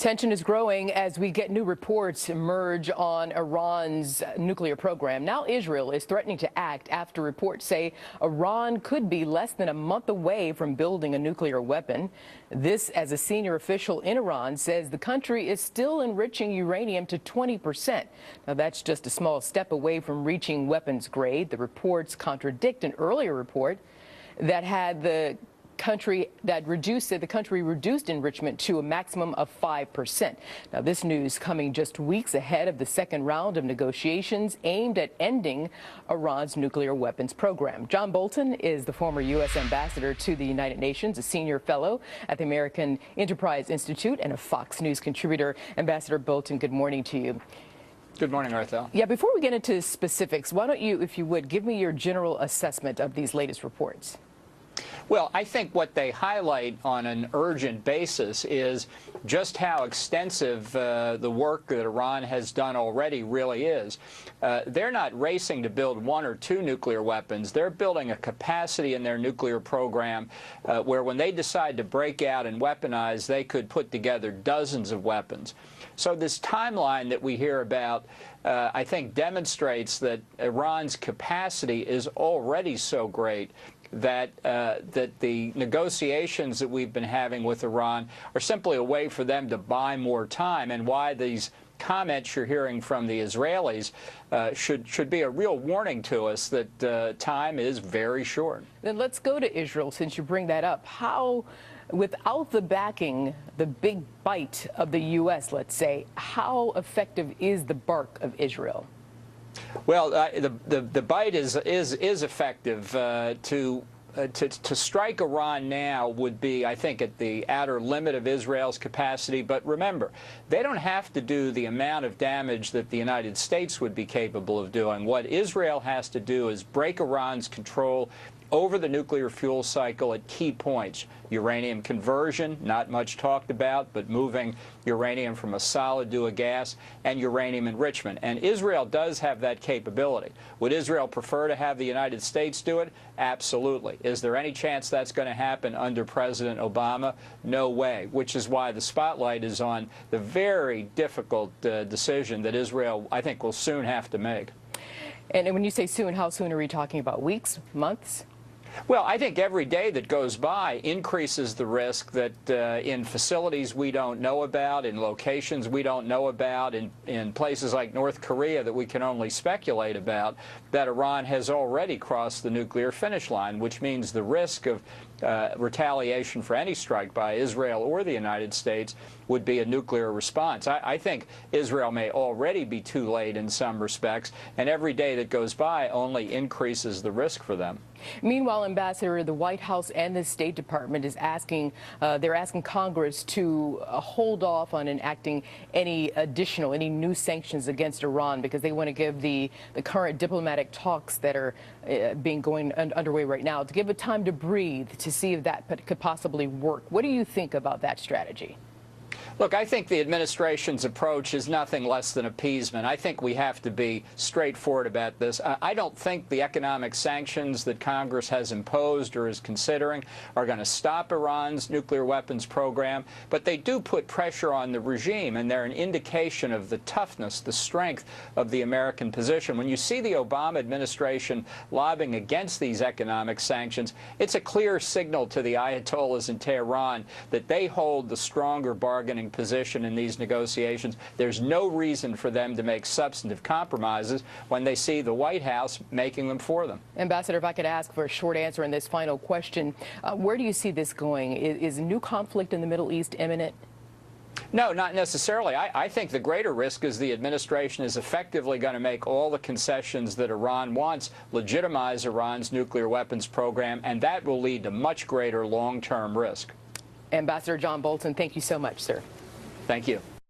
Tension is growing as we get new reports emerge on Iran's nuclear program. Now Israel is threatening to act after reports say Iran could be less than a month away from building a nuclear weapon. This, as a senior official in Iran says the country is still enriching uranium to 20%. Now that's just a small step away from reaching weapons grade. The reports contradict an earlier report that had the country reduced enrichment to a maximum of 5%. Now, this news coming just weeks ahead of the second round of negotiations aimed at ending Iran's nuclear weapons program. John Bolton is the former U.S. ambassador to the United Nations, a senior fellow at the American Enterprise Institute, and a Fox News contributor. Ambassador Bolton, good morning to you. Good morning, Arthel. Yeah, before we get into specifics, why don't you, if you would, give me your general assessment of these latest reports? Well, I think what they highlight on an urgent basis is just how extensive the work that Iran has done already really is. They're not racing to build one or two nuclear weapons. They're building a capacity in their nuclear program where when they decide to break out and weaponize, they could put together dozens of weapons. So this timeline that we hear about, I think, demonstrates that Iran's capacity is already so great that the negotiations that we've been having with Iran are simply a way for them to buy more time, and why these comments you're hearing from the Israelis should be a real warning to us that time is very short. Then let's go to Israel, since you bring that up. How, without the backing, the big bite of the U.S., let's say, how effective is the bark of Israel? Well, the bite is effective. To strike Iran now would be, I think, at the outer limit of Israel's capacity. But remember, they don't have to do the amount of damage that the United States would be capable of doing. What Israel has to do is break Iran's control over the nuclear fuel cycle at key points. Uranium conversion, not much talked about, but moving uranium from a solid to a gas, and uranium enrichment. And Israel does have that capability. Would Israel prefer to have the United States do it? Absolutely. Is there any chance that's going to happen under President Obama? No way, which is why the spotlight is on the very difficult decision that Israel, I think, will soon have to make. And when you say soon, how soon are we talking about? Weeks? Months? Well, I think every day that goes by increases the risk that in facilities we don't know about, in locations we don't know about, in places like North Korea that we can only speculate about, that Iran has already crossed the nuclear finish line, which means the risk of retaliation for any strike by Israel or the United States would be a nuclear response. I think Israel may already be too late in some respects, and every day that goes by only increases the risk for them. Meanwhile, Ambassador, the White House and the State Department is asking, they're asking Congress to hold off on enacting any new sanctions against Iran, because they want to give the current diplomatic talks that are underway right now, to give it time to breathe, to see if that could possibly work. What do you think about that strategy? Look, I think the administration's approach is nothing less than appeasement. I think we have to be straightforward about this. I don't think the economic sanctions that Congress has imposed or is considering are going to stop Iran's nuclear weapons program, but they do put pressure on the regime, and they're an indication of the toughness, the strength of the American position. When you see the Obama administration lobbying against these economic sanctions, it's a clear signal to the Ayatollahs in Tehran that they hold the stronger bargaining position in these negotiations. There's no reason for them to make substantive compromises when they see the White House making them for them. Ambassador, if I could ask for a short answer in this final question, where do you see this going? Is a new conflict in the Middle East imminent? No, not necessarily. I think the greater risk is the administration is effectively going to make all the concessions that Iran wants, legitimize Iran's nuclear weapons program, and that will lead to much greater long-term risk. Ambassador John Bolton, thank you so much, sir. Thank you.